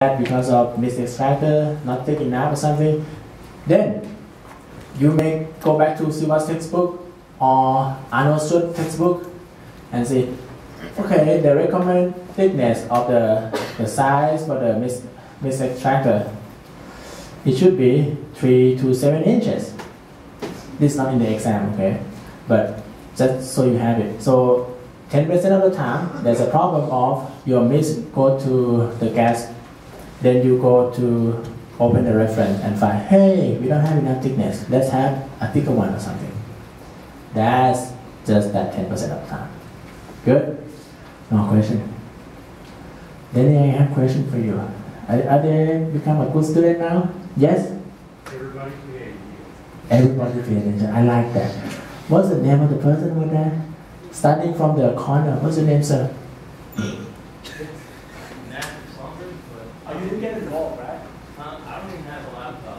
because of missed extractor, not thick enough or something, then you may go back to Silva's textbook or Arnold's textbook and say, okay, the recommended thickness of the size for the missed extractor, it should be 3 to 7 inches. This is not in the exam, okay? But just so you have it. So 10% of the time, there's a problem of your mist go to the gas. Then you go to open the reference and find, hey, we don't have enough thickness. Let's have a thicker one or something. That's just that 10% of the time. Good? No question? Then I have a question for you. Are they become a good student now? Yes? Everybody pay attention. Everybody pay attention. I like that. What's the name of the person over there? Starting from the corner. What's your name, sir? Oh, you didn't get involved, right? I don't even have a laptop.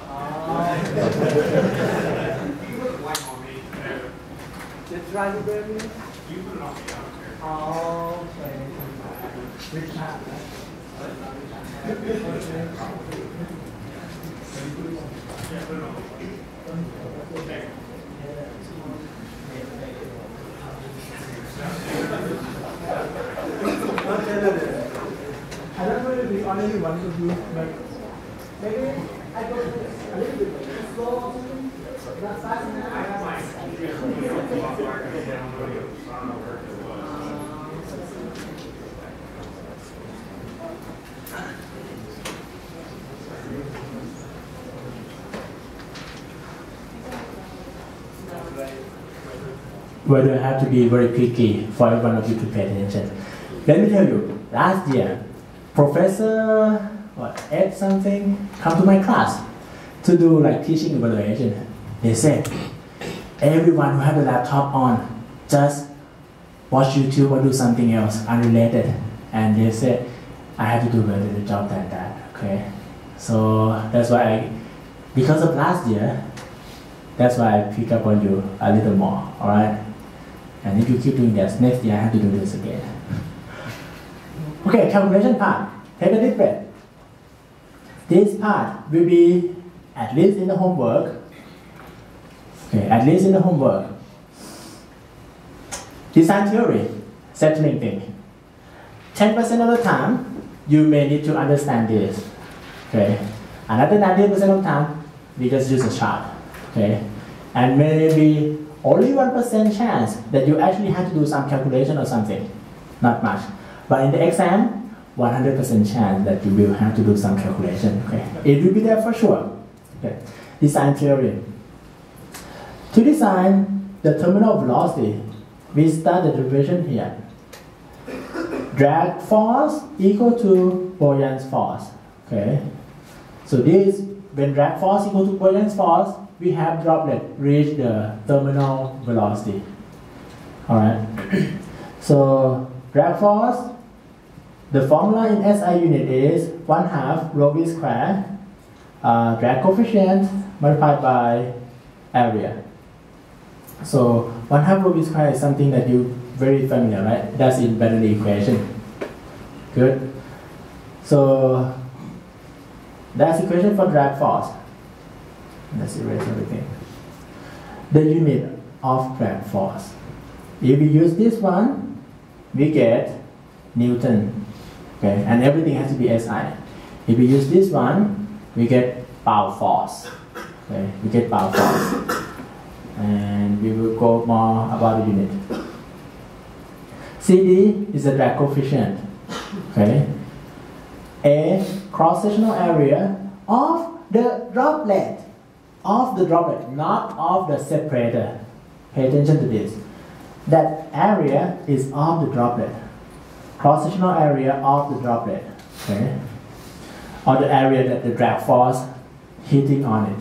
You put a blank on me. Did try to bring me? You put it on me, I don't care. Oh, okay. Which time, right? Yeah, put it on me. Okay. I don't know if we only want to do, but maybe I go a little bit slow or something. Not fast enough. I have my computer a lot darker than downloading, so I don't know where it was. Where do I have to be very picky for every one of you to pay attention? Let me tell you, last year, Professor Ed something come to my class to do like teaching evaluation. They said, everyone who have the laptop on, just watch YouTube or do something else unrelated. And they said, I have to do better the job than that, okay? So that's why because of last year, that's why I pick up on you a little more, all right? And if you keep doing this, next year I have to do this again. Okay, calculation part. Take a deep breath. This part will be at least in the homework. Okay, at least in the homework. Design theory, settling thing. 10% of the time, you may need to understand this. Okay, another 90% of the time, we just use a chart. Okay, and maybe only 1% chance that you actually have to do some calculation or something. Not much. But in the exam, 100% chance that you will have to do some calculation. Okay, it will be there for sure. Okay, design theory. To design the terminal velocity, we start the derivation here. Drag force equal to buoyant force. Okay, so this, when drag force equal to buoyant force, we have droplet reach the terminal velocity. Alright, so drag force, the formula in SI unit is 1/2 rho v squared, drag coefficient multiplied by area. So 1/2 rho v squared is something that you very familiar, right? That's in Bernoulli equation. Good. So that's equation for drag force. Let's erase everything. The unit of drag force. If we use this one, we get Newton. Okay, and everything has to be SI. If we use this one, we get power force. Okay, we get power force. And we will go more about the unit. CD is the drag coefficient. Okay. A cross-sectional area of the droplet. Of the droplet, not of the separator. Pay attention to this. That area is of the droplet. Cross-sectional area of the droplet. Okay? Or the area that the drag force hitting on it.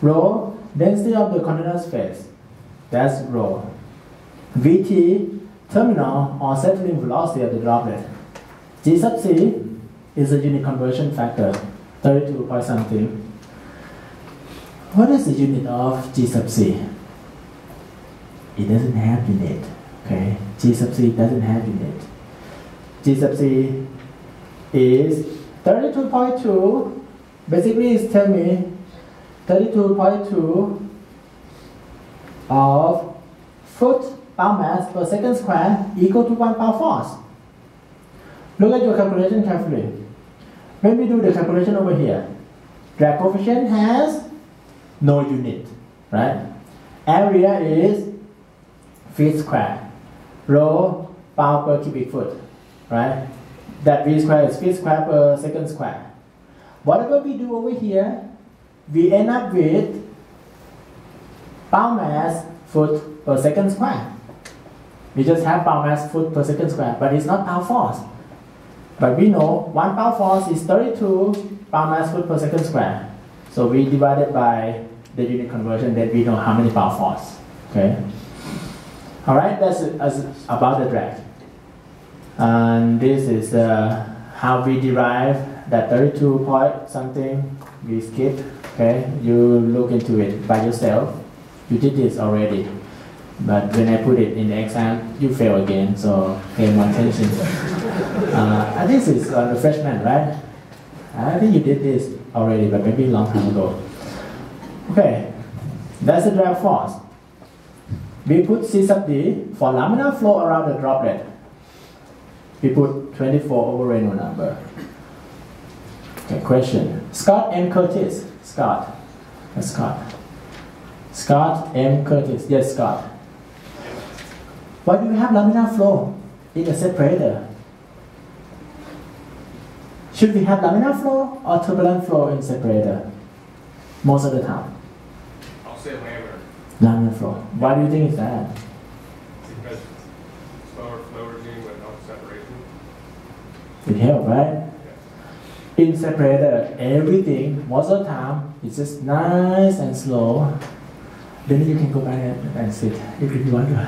Rho, density of the continuous phase. That's rho. Vt, terminal or settling velocity of the droplet. G sub c is the unit conversion factor, 32 point something. What is the unit of G sub c? It doesn't have unit. Okay, G sub c doesn't have unit. G sub c is 32.2 basically is tell me 32.2 of foot pound mass per second square equal to 1 pound force. Look at your calculation carefully. When we do the calculation over here, drag coefficient has no unit, right? Area is feet square, rho pound per cubic foot, right? That V square is feet square per second square. Whatever we do over here, we end up with pound mass foot per second square. We just have pound mass foot per second square, but it's not pound force. But we know 1 pound force is 32 pound mass foot per second square. So we divide it by the unit conversion, that we know how many pound force. Okay. All right, that's about the drag. And this is how we derive that 32 point something. We skipped. Okay, you look into it by yourself. You did this already, but when I put it in the exam, you fail again. So pay more attention. I think it's on the freshman, right? I think you did this already, but maybe a long time ago. Okay, that's the drag force. We put C sub D for laminar flow around the droplet. We put 24 over Reynolds number. Okay, question. Scott M. Curtis. Scott. Scott M. Curtis. Yes, Scott. Why do you have laminar flow in a separator? Should we have laminar flow or turbulent flow in separator? Most of the time. I'll say laminar. Laminar flow. Why do you think it's that? Because slower flow regime would help separation. It helps, right? Yeah. In separator, everything, most of the time, it's just nice and slow. Then you can go back and sit if you want to.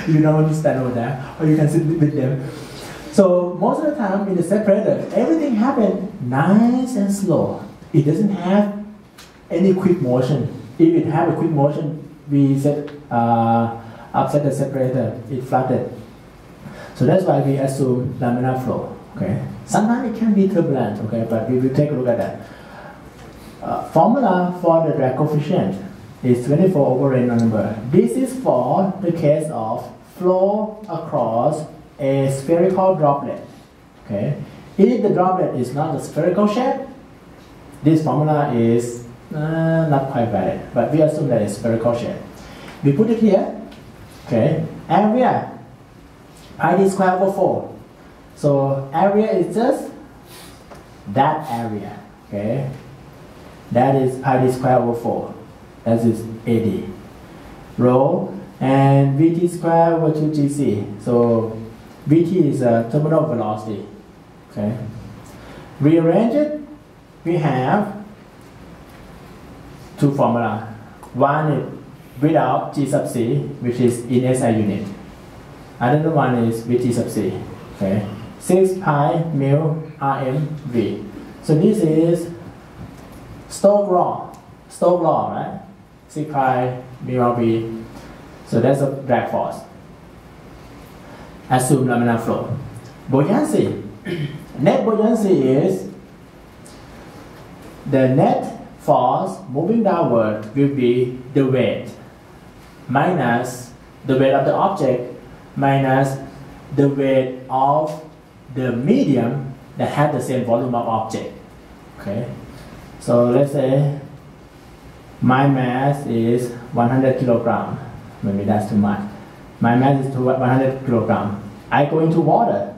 You don't want to stand over there, or you can sit with them. So most of the time in the separator, everything happens nice and slow. It doesn't have any quick motion. If it have a quick motion, we upset the separator, it flooded. So that's why we assume laminar flow. Okay. Sometimes it can be turbulent. Okay, but we will take a look at that. Formula for the drag coefficient is 24 over Reynolds number. This is for the case of flow across a spherical droplet. Okay. If the droplet is not a spherical shape, this formula is not quite valid, but we assume that it's spherical shape. We put it here. Okay. Area pi d squared over 4. So area is just that area. Okay. That is pi d squared over 4. That is AD. Rho and Vt squared over 2gc. So Vt is a terminal velocity. Okay. Rearrange it. We have two formula. One is without G sub C, which is in SI unit. Another one is with G sub C. Okay. 6 pi mu Rm V. So this is Stokes law, right? 6 pi mu V. So that's a drag force. Assume laminar flow. Buoyancy. Net buoyancy is the net force moving downward will be the weight minus the weight of the object minus the weight of the medium that has the same volume of object. Okay. So let's say my mass is 100 kilogram. Maybe that's too much. My mass is 100 kilogram. I go into water.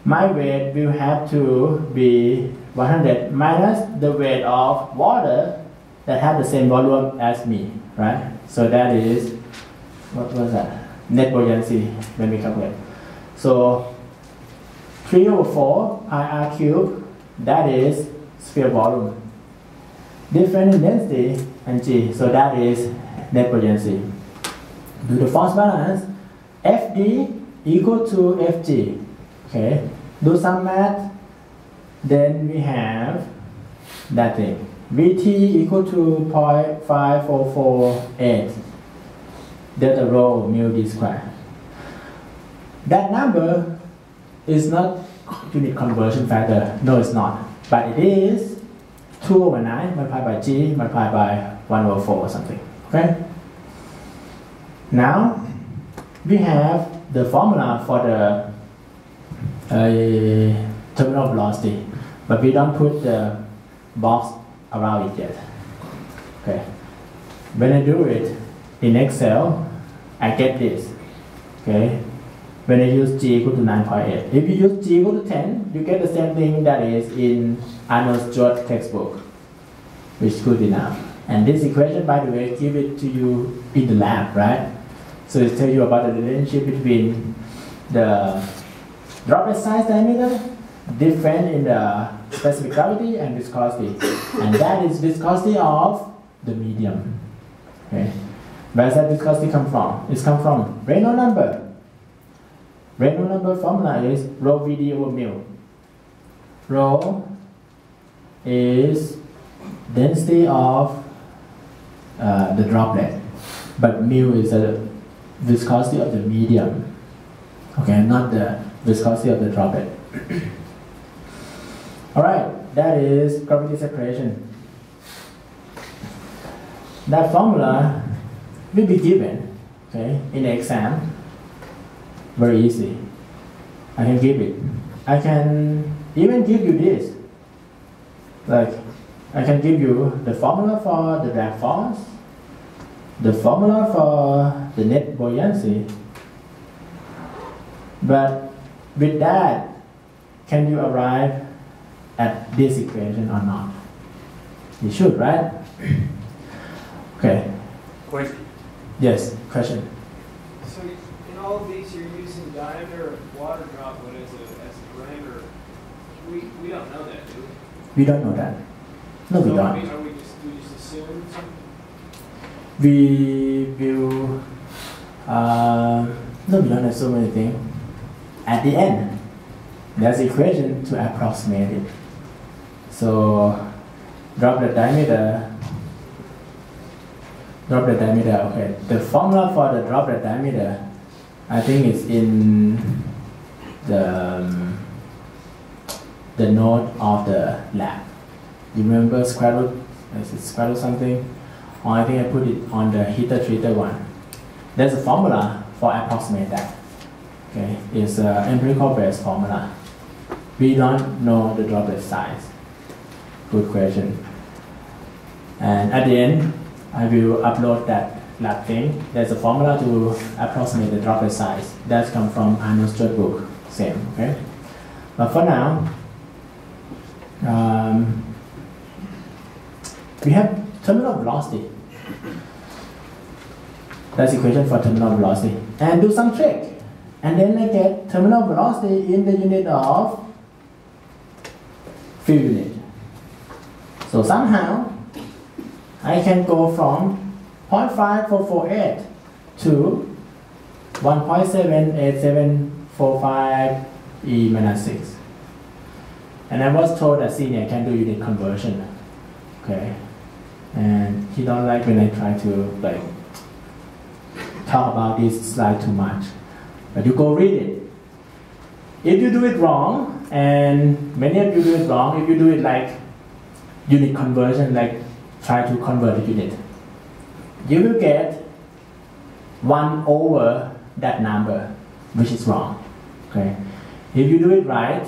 My weight will have to be 100 minus the weight of water that have the same volume as me, right? So that is, what was that? Net buoyancy when we calculate. So 3 over 4 pi r cubed, that is sphere volume. Difference in density and g, so that is net buoyancy. Do the force balance, Fd equal to Fg. Okay, do some math, then we have that thing. Vt equal to 0.5448 delta rho mu d square. That number is not unit conversion factor. No, it's not. But it is 2 over 9 multiplied by G multiplied by 1 over 4 or something. Okay? Now, we have the formula for the terminal velocity, but we don't put the box around it yet. Okay. When I do it in Excel, I get this. Okay. When I use G equal to 9.8. If you use G equal to 10, you get the same thing that is in Arnold's George textbook, which is good enough. And this equation, by the way, give it to you in the lab, right? So it tells you about the relationship between the droplet size diameter, different in the specific gravity and viscosity. And that is viscosity of the medium. Okay. Where does that viscosity come from? It's come from Reynolds number. Reynolds number formula is rho Vd over mu. Rho is density of the droplet, but mu is the viscosity of the medium. Okay, not the viscosity of the droplet. Alright, that is gravity separation. That formula will be given, okay, in the exam. Very easy. I can give it. I can even give you this. Like, I can give you the formula for the drag force, the formula for the net buoyancy. But with that, can you arrive at this equation or not? You should, right? Okay. Question. Yes, question. So in all of these, you're using diameter of water droplet as a parameter. We don't know that, do we? We don't know that. No, we So don't. we just assume something? We will, no, we don't assume anything. At the end, there's an equation to approximate it. So, droplet diameter, okay. The formula for the droplet diameter, I think is in the note of the lab. You remember square root? Is it square root something? Or I think I put it on the heater treater one. There's a formula for approximate that. Okay, it's an empirical based formula. We don't know the droplet size. Good question. And at the end, I will upload that lab thing. There's a formula to approximate the droplet size. That's come from Arnold's George book. Same, okay? But for now, we have terminal velocity. That's the equation for terminal velocity. And do some trick. And then I get terminal velocity in the unit of field unit. So somehow, I can go from 0.5448 to 1.78745 E minus 6. And I was told that senior can do unit conversion. Okay. And he don't like when I try to talk about this slide too much. But you go read it. If you do it wrong, and many of you do it wrong, if you do it like unit conversion, like try to convert a unit, you will get 1 over that number, which is wrong. Okay. If you do it right,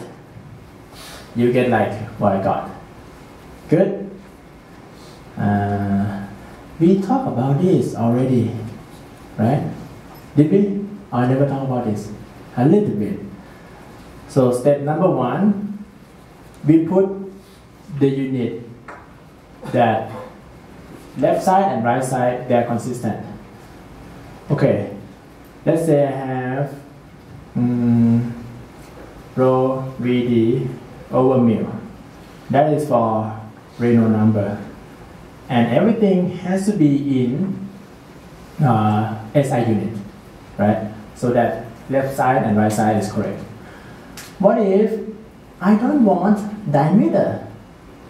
you get like what I got. Good? We talked about this already, right? Did we? I never talked about this. A little bit. So step number 1, we put the unit that left side and right side, they are consistent. Okay, let's say I have rho Vd over mu. That is for Reynolds number. And everything has to be in SI unit, right? So that left side and right side is correct. What if I don't want diameter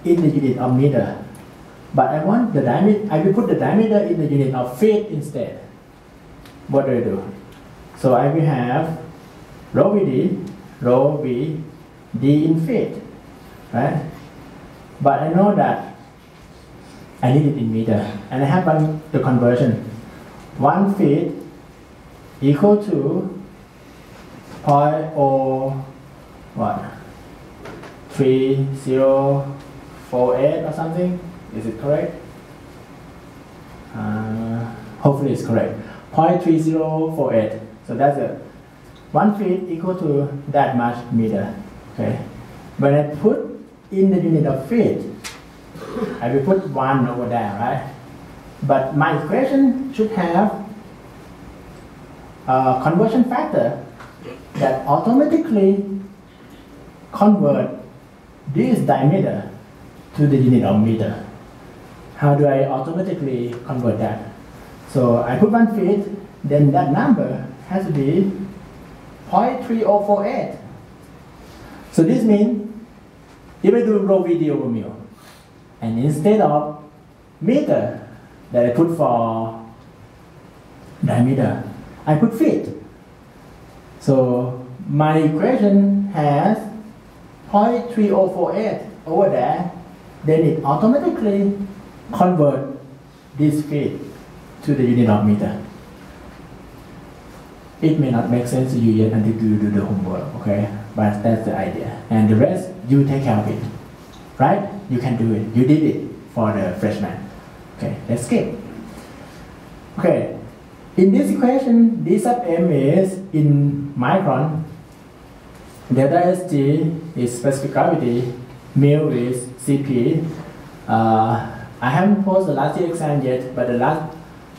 in the unit of meter, but I want the diameter, I will put the diameter in the unit of feet instead. What do I do? So I will have rho Vd, rho V D in feet, right? But I know that I need it in meter, and I have done the conversion. 1 feet equal to 0.0 what? 3048 or something. Is it correct? Hopefully it's correct. 0.3048. So that's it. 1 feet equal to that much meter. Okay. When I put in the unit of feet, I will put 1 over there, right? But my equation should have a conversion factor that automatically convert this diameter to the unit of meter. How do I automatically convert that? So I put 1 feet, then that number has to be 0.3048. So this means if I do rho VD over mu, and instead of meter that I put for diameter, I put feet. So my equation has 0.3048 over there, then it automatically convert this feet to the unit of meter. It may not make sense to you yet until you do the homework, okay? But that's the idea. And the rest, you take care of it, right? You can do it. You did it for the freshman. Okay, let's skip. Okay, in this equation, D sub m is in micron, delta SG is specific gravity, mu is CP. I haven't posed the last year exam yet, but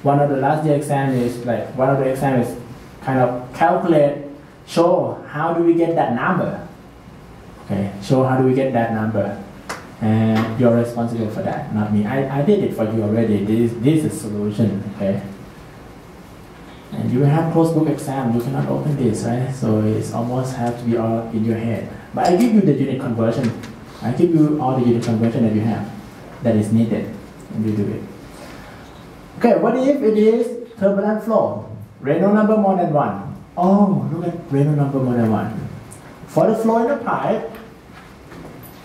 one of the last year exam is kind of calculate, show how do we get that number. Okay, show how do we get that number. And you're responsible for that, not me. I did it for you already. This is solution, okay? And you will have closed book exam, you cannot open this, right? So it's almost have to be all in your head. But I give you the unit conversion. I give you all the unit conversion that you have, that is needed, and you do it. Okay, what if it is turbulent flow? Reynolds number more than 1. Oh, look at Reynolds number more than 1. For the flow in the pipe,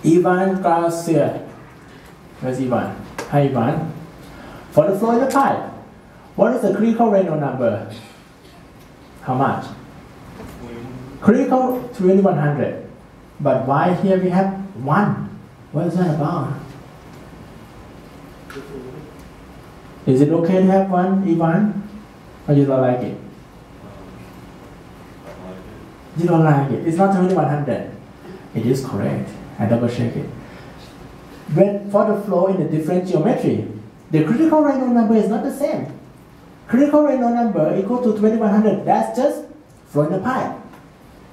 Ivan Garcia. Where's Ivan? Hi Ivan. For the flow in the pipe, what is the critical Reynolds number? How much? Critical 2100. But why here we have 1? What is that about? Is it okay to have 1, Ivan? Or you don't like it? You don't like it. It's not 2100. It is correct. I double check it. But for the flow in the different geometry, the critical Reynolds number is not the same. Critical Reynolds number equal to 2100. That's just flow in the pipe.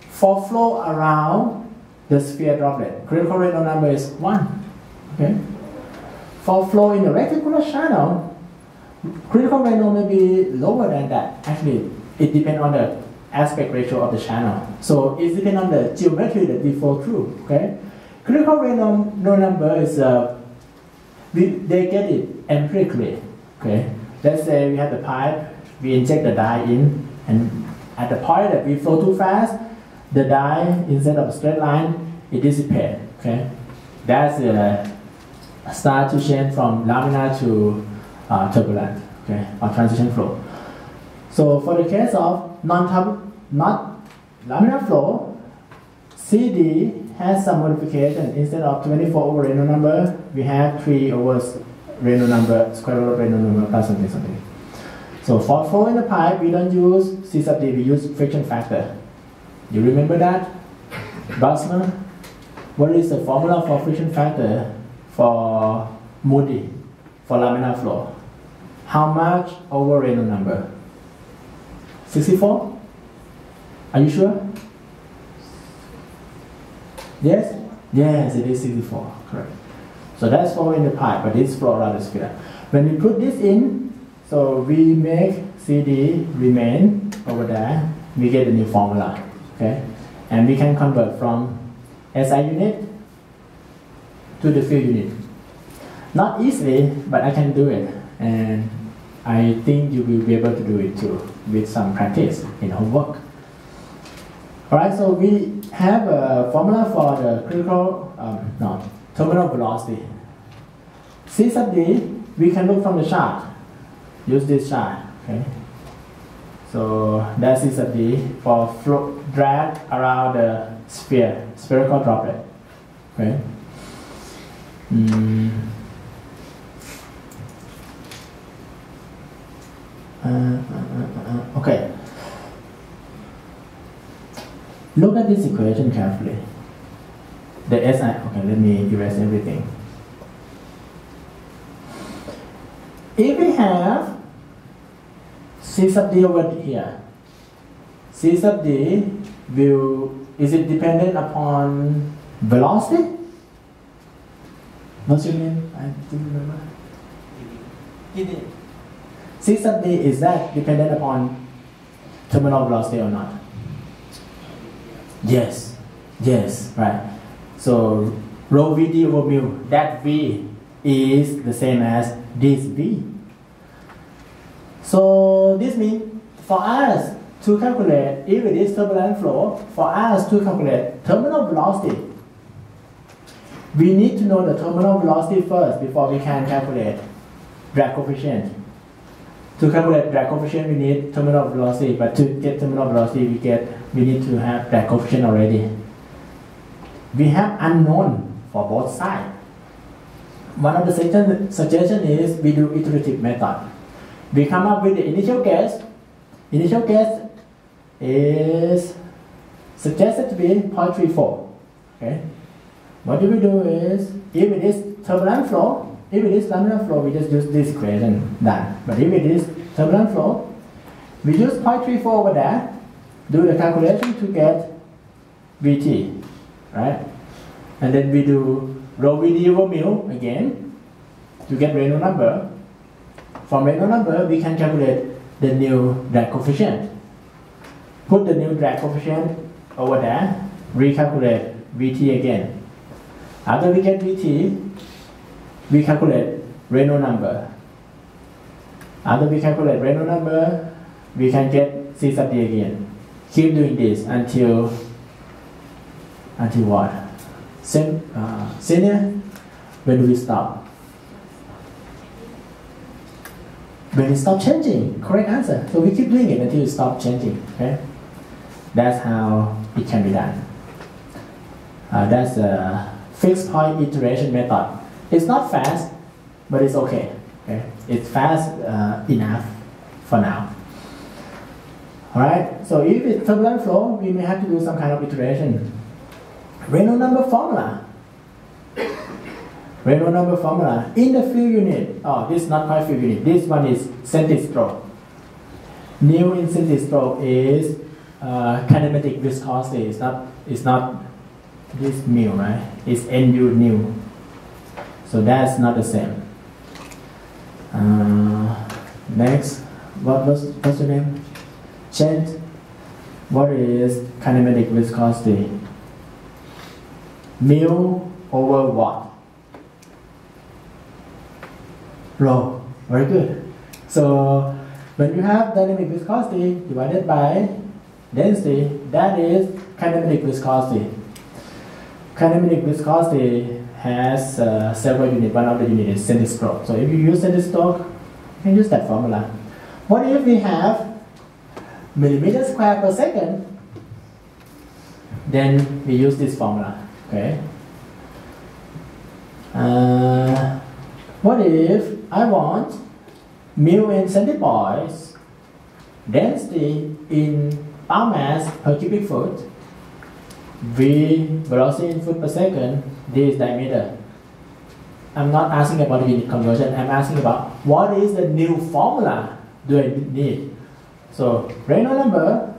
For flow around the sphere droplet, critical Reynolds number is 1. Okay. For flow in the reticular channel, critical Reynolds may be lower than that. Actually, it depends on the aspect ratio of the channel. So it depends on the geometry that we flow through. Okay. Critical Reynolds number is they get it empirically. Okay. Let's say we have the pipe, we inject the dye in, and at the point that we flow too fast, the dye, instead of a straight line, it dissipates. Okay. That's start to change from laminar to turbulent, okay, or transition flow. So for the case of not laminar flow, CD has some modification. Instead of 24 over Reynolds number, we have 3 over Reynolds number, square root of Reynolds number plus something. So for flow in the pipe, we don't use C sub D, we use friction factor. You remember that? Basma? What is the formula for friction factor for Moody, for laminar flow? How much over Reynolds number? 64? Are you sure? Yes? Yes, it is 64, correct. So that's flow in the pipe, but it's flow around the sphere. When we put this in, so we make CD remain over there, we get a new formula, okay? And we can convert from SI unit to the field unit. Not easily, but I can do it. And I think you will be able to do it too with some practice in homework. Alright, so we have a formula for the terminal velocity. C sub d, we can look from the chart. Use this chart. Okay. So that's C sub d for flow drag around the spherical droplet. Okay. Okay. Look at this equation carefully. The SI, okay, let me erase everything. If we have C sub d over here, C sub d is it dependent upon velocity? What's your name? I didn't remember. C sub d, is that dependent upon terminal velocity or not? Yes, right. So rho Vd over mu, that V is the same as this V. So this means for us to calculate, if it is turbulent flow, for us to calculate terminal velocity, we need to know the terminal velocity first before we can calculate drag coefficient. To calculate drag coefficient, we need terminal velocity, but to get terminal velocity, we need to have drag coefficient already. We have unknown for both sides. One of the suggestions is we do iterative method. We come up with the initial guess. Initial guess is suggested to be 0.34. Okay. What we do is, if it is turbulent flow, if it is laminar flow, we just use this equation, done. But if it is turbulent flow, we use 0.34 over there, do the calculation to get Vt, right? And then we do rho Vd over mu again to get Reynolds number. From Reynolds number, we can calculate the new drag coefficient. Put the new drag coefficient over there, recalculate Vt again. After we get Vt, we calculate Reynolds number. After we calculate Reynolds number, we can get C sub d again. Keep doing this until what? Senior, when do we stop? When it stop changing, correct answer. So we keep doing it until it stop changing. Okay, that's how it can be done. That's a fixed point iteration method. It's not fast, but it's okay. Okay, it's fast enough for now. All right. So if it's turbulent flow, we may have to do some kind of iteration. Reynolds number formula. Reynolds number formula in the field unit. Oh, this is not quite field unit. This one is centistroke. Nu in centistroke is kinematic viscosity. It's not this mu, right? It's Nu nu. So that's not the same. Next, what's your name? Chant. What is kinematic viscosity? Mu over what? Rho. Very good. So when you have dynamic viscosity divided by density, that is kinematic viscosity. Kinematic viscosity has several units. One of the units is centistroke. So if you use centistroke, you can use that formula. What if we have millimeters squared per second? Then we use this formula. Okay. What if I want mu in centipoise, density in pound mass per cubic foot, V velocity in foot per second, D is diameter. I'm not asking about the unit conversion. I'm asking about what is the new formula do I need. So Reynolds number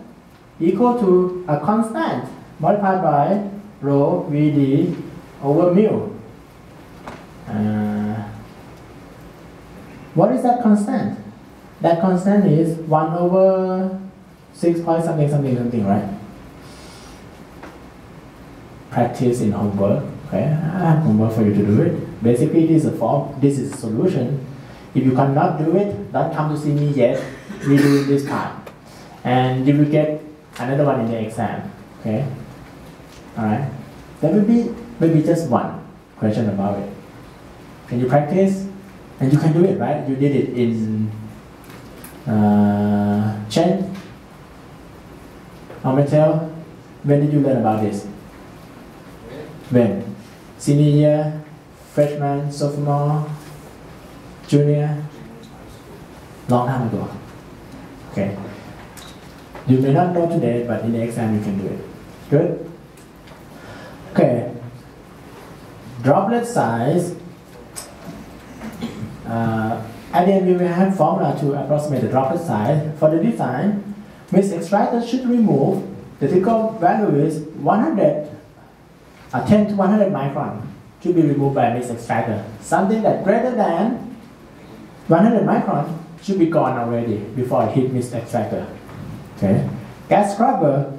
equal to a constant multiplied by rho Vd over mu. What is that constant? That constant is 1 over 6 point something, right? Practice in homework. Okay, I have homework for you to do it. Basically, this is a form. This is a solution. If you cannot do it, don't come to see me yet. We do this part, and you will get another one in the exam. Okay. Alright? There will be maybe just one question about it. Can you practice? And you can do it, right? You did it in Chen or Mattel. When did you learn about this? When? Senior year, freshman, sophomore, junior? Long time ago. Okay. You may not know today, but in the exam you can do it. Good? Okay. Droplet size. At the end we will have formula to approximate the droplet size. For the design, mist extractor should remove the typical value is 10 to 100 micron to be removed by mist extractor. Something that greater than 100 micron should be gone already before it hit mist extractor. Okay. Gas scrubber,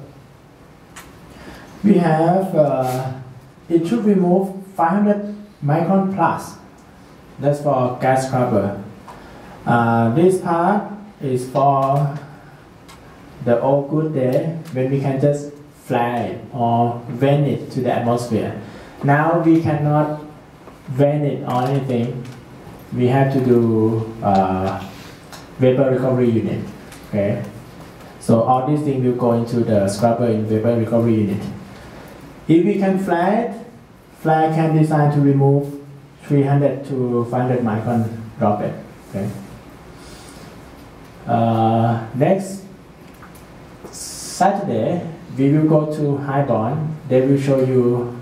we have it should remove 500 micron plus. That's for gas scrubber. This part is for the old good day when we can just fly it or vent it to the atmosphere. Now we cannot vent it or anything. We have to do vapor recovery unit. Okay. So all these things will go into the scrubber in vapor recovery unit. If we can fly it, fly can design to remove 300 to 500 micron droplet. Okay. Next Saturday we will go to high bond. They will show you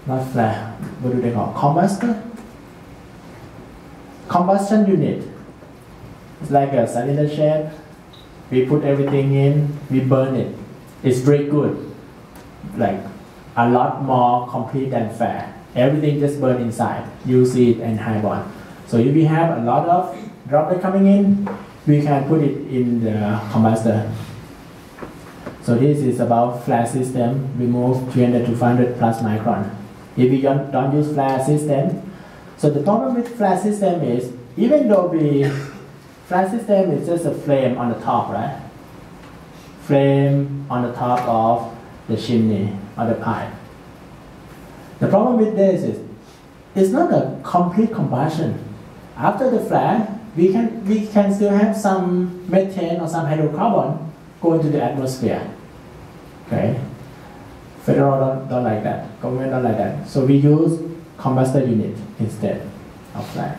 not flat. What do they call? Combustion unit. It's like a cylinder shape. We put everything in. We burn it. It's very good. Like a lot more complete than fair. Everything just burn inside. You see it in high bond. So if we have a lot of droplet coming in, we can put it in the combustor. So this is about flat system. Remove 300 to 500 plus micron. If we don't use flat system, so the problem with flat system is even though flat system is just a flame on the top, right? Flame on the top of the chimney or the pipe. The problem with this is it's not a complete combustion. After the flat, we can still have some methane or some hydrocarbon go into the atmosphere. Okay. Federal don't like that. Government don't like that. So we use combustor unit instead of flat.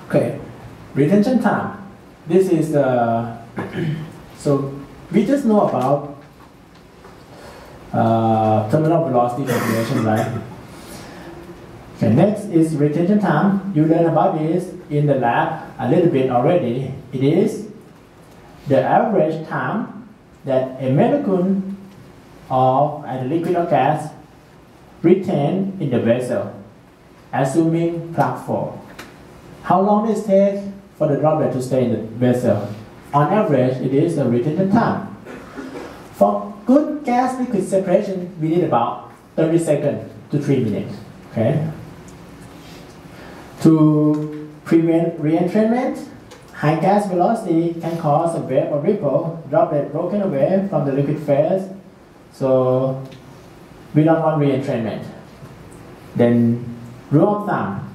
Okay. Retention time. This is the so we just know about terminal velocity calculation, right? Okay, next is retention time. You learn about this in the lab a little bit already. It is the average time that a molecule of either liquid or gas retain in the vessel, assuming plug full. How long does it take for the droplet to stay in the vessel? On average, it is a retention time. For good gas-liquid separation, we need about 30 seconds to 3 minutes. Okay. To prevent re-entrainment, high gas velocity can cause a wave or ripple, droplet broken away from the liquid phase. So we don't want re-entrainment. Then, rule of thumb,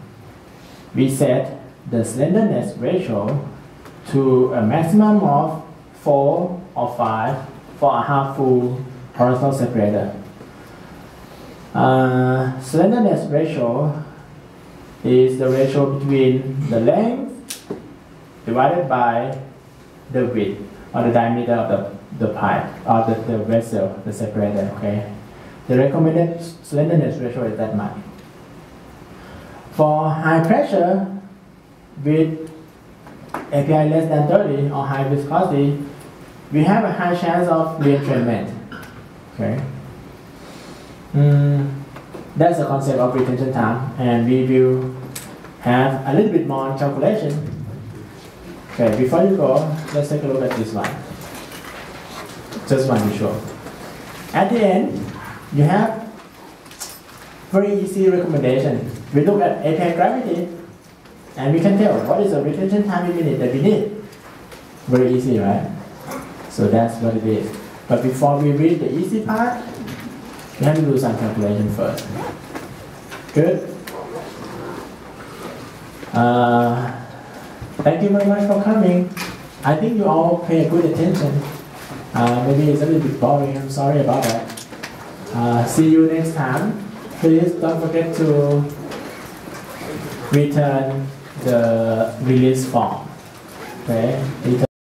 we set the slenderness ratio to a maximum of 4 or 5 for a half full horizontal separator. Slenderness ratio is the ratio between the length divided by the width or the diameter of the pipe or the vessel, the separator. Okay, the recommended slenderness ratio is that much. For high pressure with API less than 30 or high viscosity, we have a high chance of re-entrainment. Okay. That's the concept of retention time, and we will have a little bit more calculation. Okay, before you go, let's take a look at this one. Just one visual. At the end, you have very easy recommendation. We look at API gravity, and we can tell what is the retention time in minute that we need. Very easy, right? So that's what it is. But before we read the easy part, We have to do some calculation first. Good. Thank you very much for coming. I think you all pay good attention. Maybe it's a little bit boring. I'm sorry about that. See you next time. Please don't forget to return the release form. Okay, return